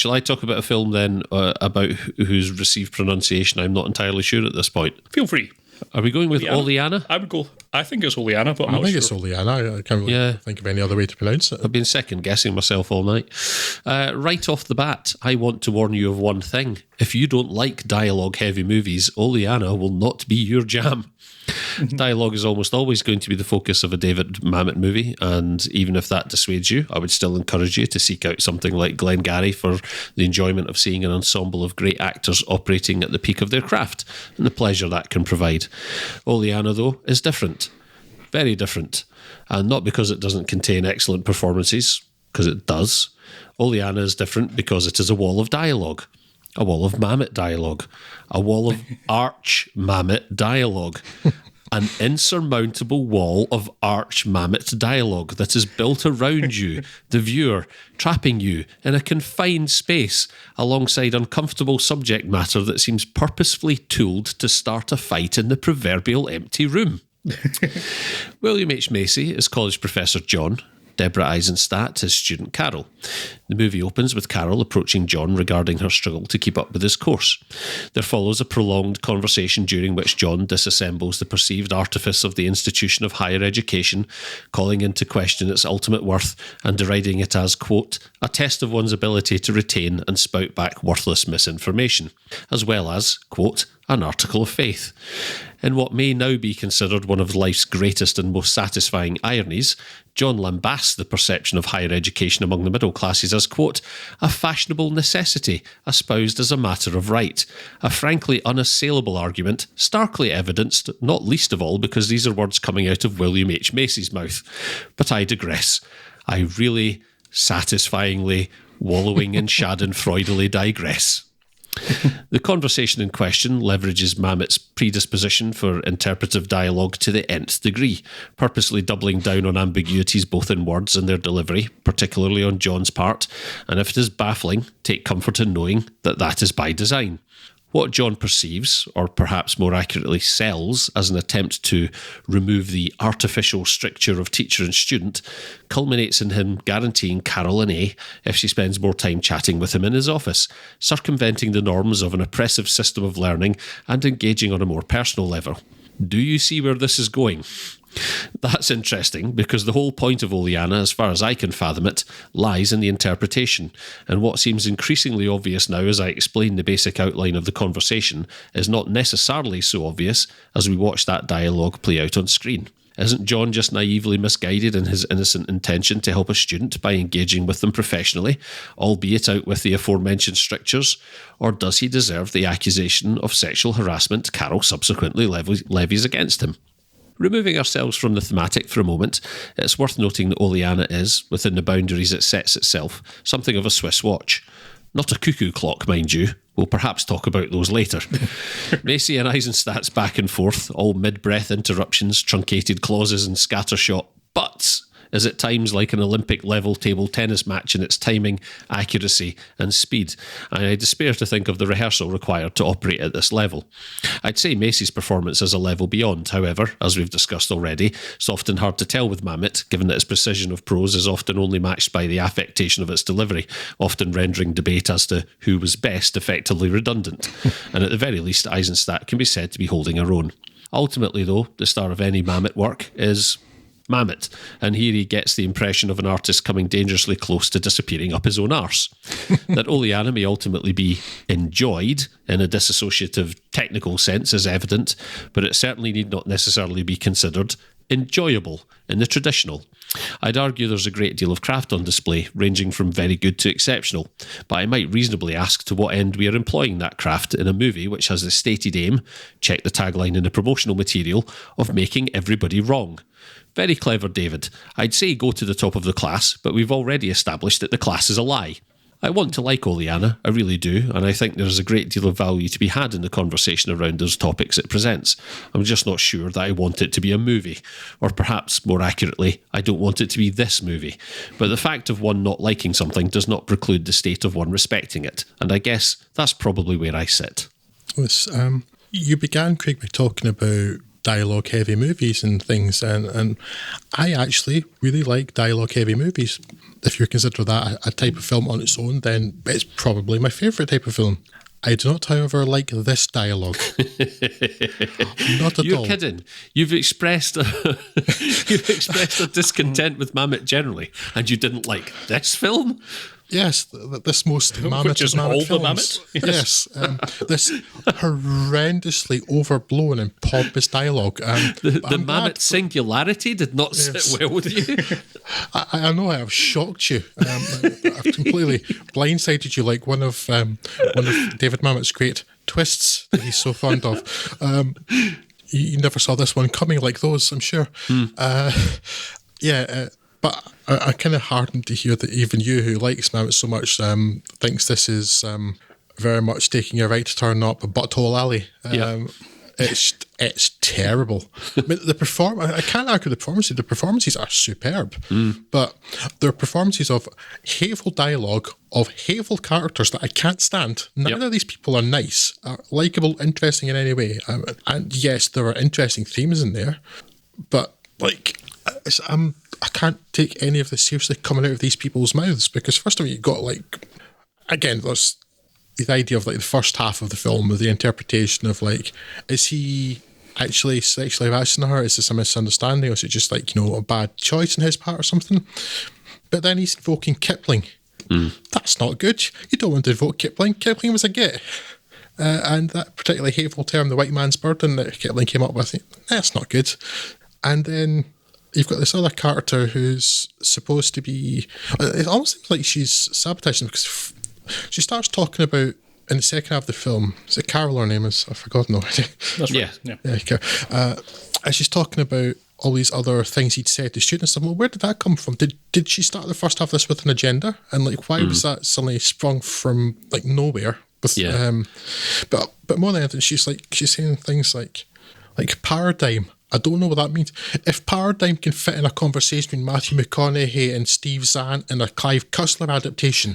Shall I talk about a film then about whose received pronunciation I'm not entirely sure at this point? Feel free. Are we going with Oleanna? I would go. I think it's Oleanna, but I'm not I think sure. it's Oleanna. I can't really think of any other way to pronounce it. I've been second guessing myself all night. Right off the bat, I want to warn you of one thing. If you don't like dialogue-heavy movies, Oleanna will not be your jam. Dialogue is almost always going to be the focus of a David Mamet movie, and even if that dissuades you, I would still encourage you to seek out something like Glengarry for the enjoyment of seeing an ensemble of great actors operating at the peak of their craft and the pleasure that can provide. Oleanna, though, is different. Very different. And not because it doesn't contain excellent performances, because it does. Oleanna is different because it is a wall of dialogue. A wall of Mamet dialogue. A wall of arch Mamet dialogue. An insurmountable wall of arch Mamet dialogue that is built around you, the viewer, trapping you in a confined space alongside uncomfortable subject matter that seems purposefully tooled to start a fight in the proverbial empty room. William H. Macy is college professor John. Deborah Eisenstadt is student Carol. The movie opens with Carol approaching John regarding her struggle to keep up with his course. There follows a prolonged conversation during which John disassembles the perceived artifice of the institution of higher education, calling into question its ultimate worth and deriding it as, quote, a test of one's ability to retain and spout back worthless misinformation, as well as, quote, an article of faith. In what may now be considered one of life's greatest and most satisfying ironies, John lambasts the perception of higher education among the middle classes as, quote, a fashionable necessity espoused as a matter of right, a frankly unassailable argument, starkly evidenced, not least of all because these are words coming out of William H. Macy's mouth. But I digress. I really satisfyingly, wallowing in schadenfreudely digress. The conversation in question leverages Mamet's predisposition for interpretive dialogue to the nth degree, purposely doubling down on ambiguities both in words and their delivery, particularly on John's part, and if it is baffling, take comfort in knowing that that is by design. What John perceives, or perhaps more accurately sells, as an attempt to remove the artificial stricture of teacher and student, culminates in him guaranteeing Carol an A if she spends more time chatting with him in his office, circumventing the norms of an oppressive system of learning and engaging on a more personal level. Do you see where this is going? That's interesting because the whole point of Oleanna, as far as I can fathom it, lies in the interpretation, and what seems increasingly obvious now as I explain the basic outline of the conversation is not necessarily so obvious as we watch that dialogue play out on screen. Isn't John just naively misguided in his innocent intention to help a student by engaging with them professionally, albeit out with the aforementioned strictures? Or does he deserve the accusation of sexual harassment Carol subsequently levies against him? Removing ourselves from the thematic for a moment, it's worth noting that Oleanna is, within the boundaries it sets itself, something of a Swiss watch. Not a cuckoo clock, mind you. We'll perhaps talk about those later. Macy and Eisenstadt's back and forth, all mid-breath interruptions, truncated clauses and scattershot buts, is at times like an Olympic-level table tennis match in its timing, accuracy and speed, and I despair to think of the rehearsal required to operate at this level. I'd say Macy's performance is a level beyond, however, as we've discussed already. It's often hard to tell with Mamet, given that its precision of prose is often only matched by the affectation of its delivery, often rendering debate as to who was best effectively redundant, and at the very least Eisenstadt can be said to be holding her own. Ultimately, though, the star of any Mamet work is Mamet, and here he gets the impression of an artist coming dangerously close to disappearing up his own arse. That Oleanna may ultimately be enjoyed in a disassociative technical sense is evident, but it certainly need not necessarily be considered enjoyable in the traditional. I'd argue there's a great deal of craft on display, ranging from very good to exceptional, but I might reasonably ask to what end we are employing that craft in a movie which has the stated aim, check the tagline in the promotional material, of making everybody wrong. Very clever, David. I'd say go to the top of the class, but we've already established that the class is a lie. I want to like Oleanna, I really do, and I think there's a great deal of value to be had in the conversation around those topics it presents. I'm just not sure that I want it to be a movie, or perhaps, more accurately, I don't want it to be this movie. But the fact of one not liking something does not preclude the state of one respecting it, and I guess that's probably where I sit. You began, Craig, by talking about dialogue-heavy movies and things, and I actually really like dialogue-heavy movies. if you consider that a type of film on its own, then it's probably my favourite type of film. I do not, however, like this dialogue. Not at all. You're kidding. You've expressed a discontent with Mamet generally, and you didn't like this film? Yes, this most Mamet Which is of Mamet all the films. Mamet? Yes, this horrendously overblown and pompous dialogue. The Mamet singularity did not sit well with you. I know I have shocked you. I've completely blindsided you like one of David Mamet's great twists that he's so fond of. You never saw this one coming like those, I'm sure. But I'm kind of heartened to hear that even you, who likes Mamet so much, thinks this is very much taking a right turn up a butthole alley. It's terrible. I mean, I can't argue the performances. The performances are superb, but they're performances of hateful dialogue, of hateful characters that I can't stand. None of these people are nice, are likeable, interesting in any way. And yes, there are interesting themes in there, but like, I can't take any of this seriously coming out of these people's mouths, because first of all, you've got like, again, there's the idea of like the first half of the film with the interpretation of like, is he actually sexually harassing her? Is this a misunderstanding, or is it just like, a bad choice on his part or something? But then he's invoking Kipling. That's not good. You don't want to invoke Kipling. Kipling was a git. And that particularly hateful term, the white man's burden, that Kipling came up with, that's not good. And then you've got this other character who's supposed to be... It almost seems like she's sabotaging, because she starts talking about, in the second half of the film, is it Carol her name is? I've forgotten already. That's right. Yeah. And she's talking about all these other things he'd said to students. Well, where did that come from? Did she start the first half of this with an agenda? And like, why was that suddenly sprung from like nowhere? But more than anything, she's saying things like paradigm. I don't know what that means. If paradigm can fit in a conversation between Matthew McConaughey and Steve Zahn in a Clive Cussler adaptation,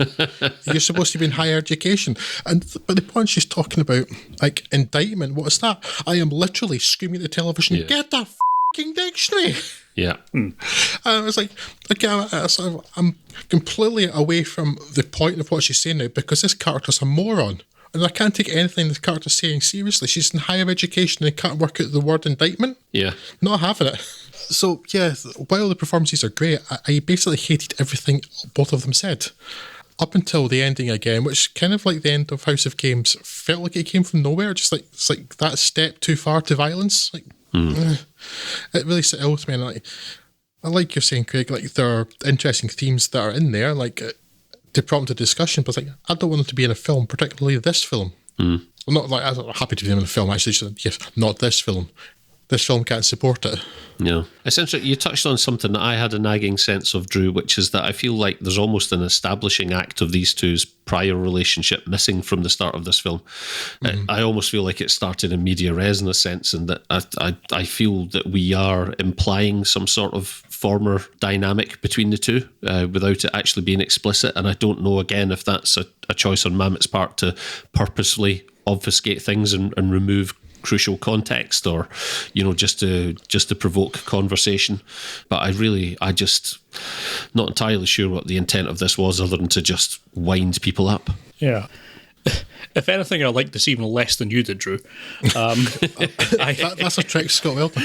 you're supposed to be in higher education. But the point she's talking about, like indictment, what is that? I am literally screaming at the television, get the fucking dictionary. Yeah. And I was like, okay, I'm completely away from the point of what she's saying now, because this character's a moron. And I can't take anything this character's saying seriously. She's in higher education and can't work out the word indictment. Yeah. Not having it. So, yeah, while the performances are great, I basically hated everything both of them said. Up until the ending again, which kind of like the end of House of Games, felt like it came from nowhere. Just like, it's like that step too far to violence. Like, it really set ill with me. And I like you're saying, Craig, like there are interesting themes that are in there, like to prompt a discussion, but like, I don't want them to be in a film, particularly this film. Well, not like, I'm happy to be in a film, actually, just, yes, not this film. This film can't support it. No. Essentially, you touched on something that I had a nagging sense of, Drew, which is that I feel like there's almost an establishing act of these two's prior relationship missing from the start of this film. I almost feel like it started in media res in a sense, and that I feel that we are implying some sort of former dynamic between the two without it actually being explicit. And I don't know, again, if that's a choice on Mamet's part to purposely obfuscate things and remove crucial context, or just to provoke conversation. But I just not entirely sure what the intent of this was, other than to just wind people up. Yeah. If anything, I like this even less than you did, Drew. That's a trick, Scott Weldon.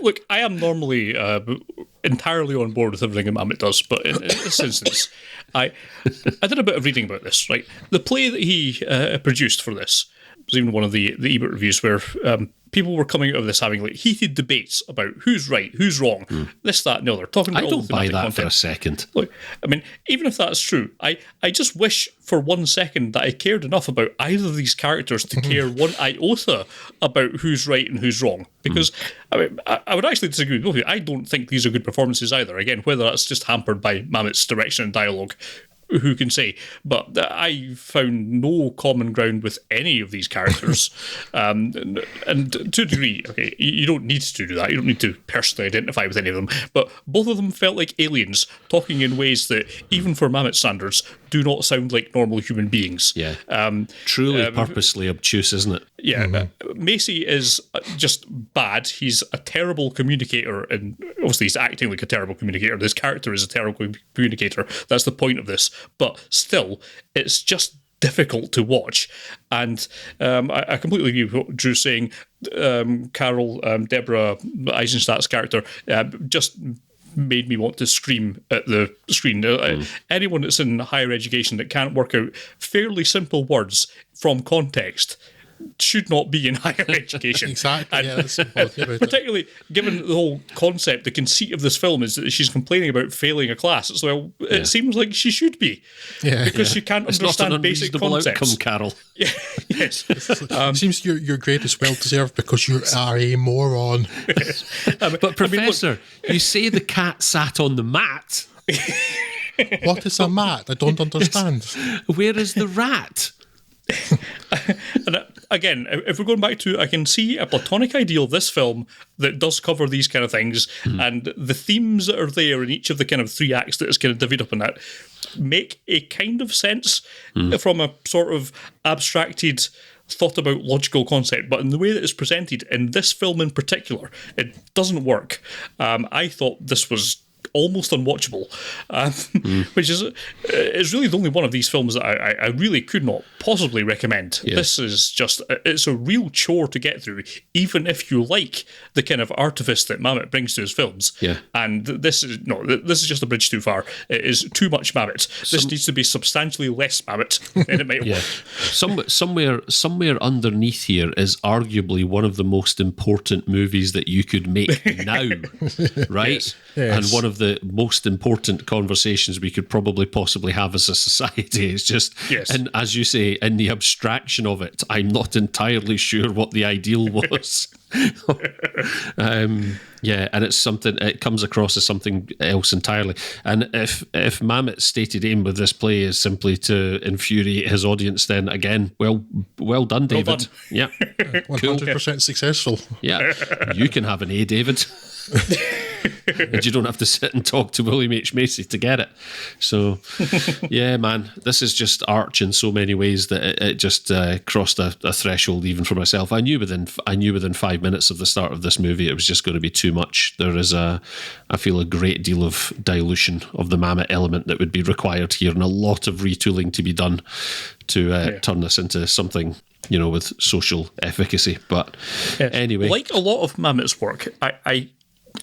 Look, I am normally entirely on board with everything that Mamet does, but in this instance, I did a bit of reading about this. Right, the play that he produced for this was even one of the Ebert reviews where people were coming out of this having like heated debates about who's right, who's wrong, this, that, and the other. Talking about I don't buy that for a second. Look, I mean, even if that's true, I just wish for 1 second that I cared enough about either of these characters to care one iota about who's right and who's wrong. Because I mean, I would actually disagree with both of you. I don't think these are good performances either. Again, whether that's just hampered by Mamet's direction and dialogue, who can say? But I found no common ground with any of these characters. And to a degree, okay, you don't need to do that. You don't need to personally identify with any of them. But both of them felt like aliens, talking in ways that, even for Mamet standards, do not sound like normal human beings. Yeah. Truly purposely obtuse, isn't it? Yeah. Macy is just bad. He's a terrible communicator, and obviously he's acting like a terrible communicator. This character is a terrible communicator. That's the point of this. But still, it's just difficult to watch. And I completely agree with what Drew's saying. Carol, Deborah Eisenstadt's character, just made me want to scream at the screen. Anyone that's in higher education that can't work out fairly simple words from context should not be in higher education. Exactly. And yeah, that's particularly given the whole concept, the conceit of this film is that she's complaining about failing a class. So it seems like she should be, because she can't understand not an basic unreasonable concepts. outcome, Carol. Yeah, yes. It seems your grade is well deserved because you are a moron. But Professor, you say the cat sat on the mat. What is a mat? I don't understand. Where is the rat? And again, if we're going back to, I can see a platonic ideal of this film that does cover these kind of things, and the themes that are there in each of the kind of 3 acts that is kind of divvied up in that make a kind of sense from a sort of abstracted, thought about logical concept, but in the way that it's presented in this film in particular, it doesn't work. I thought this was almost unwatchable, which is really the only one of these films that I really could not possibly recommend. Yeah. This is just, it's a real chore to get through, even if you like the kind of artifice that Mamet brings to his films. Yeah. And this is just a bridge too far. It is too much Mamet. This needs to be substantially less Mamet, and it might work. Somewhere underneath here is arguably one of the most important movies that you could make now, right? Yes. And one of the most important conversations we could probably possibly have as a society. It's just, and as you say, in the abstraction of it, I'm not entirely sure what the ideal was. And it's something, it comes across as something else entirely. And if Mamet's stated aim with this play is simply to infuriate his audience, then again, well done, David. Well done. Yeah. 100% successful. Yeah. You can have an A, David. And you don't have to sit and talk to William H. Macy to get it. So, yeah, man, this is just arch in so many ways that it just crossed a threshold even for myself. I knew within 5 minutes of the start of this movie it was just going to be too much. There is I feel a great deal of dilution of the Mamet element that would be required here, and a lot of retooling to be done to turn this into something, with social efficacy. But anyway, like a lot of Mamet's work,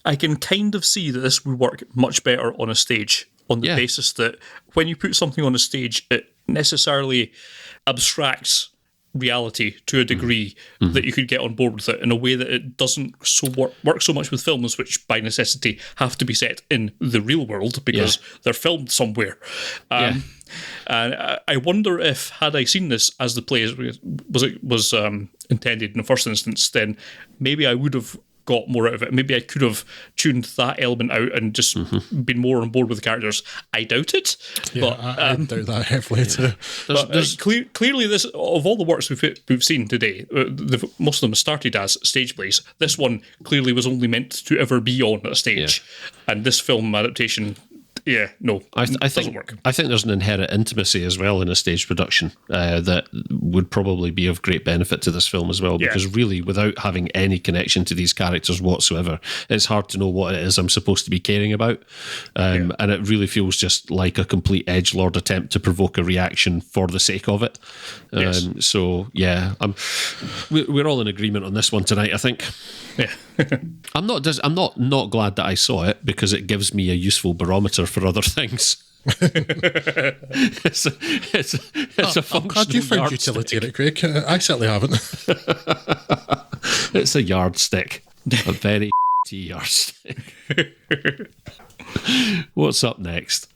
I can kind of see that this would work much better on a stage, on the basis that when you put something on a stage, it necessarily abstracts reality to a degree that you could get on board with it in a way that it doesn't work so much with films, which by necessity have to be set in the real world because they're filmed somewhere. And I wonder if, had I seen this as the play was intended in the first instance, then maybe I would have got more out of it. Maybe I could have tuned that element out and just been more on board with the characters. I doubt it. Yeah, but I doubt that heavily too. But clearly, this, of all the works we've seen today, most of them started as stage plays. This one clearly was only meant to ever be on a stage, and this film adaptation. Yeah, no, I think doesn't work. I think there's an inherent intimacy as well in a stage production that would probably be of great benefit to this film as well, because really, without having any connection to these characters whatsoever, it's hard to know what it is I'm supposed to be caring about. And it really feels just like a complete edgelord attempt to provoke a reaction for the sake of it. So, yeah, we're all in agreement on this one tonight, I think. Yeah. I'm not glad that I saw it, because it gives me a useful barometer for other things. it's a functional I'm glad you found yardstick. utility in it, Craig. I certainly haven't. It's a yardstick, a very yardstick. What's up next?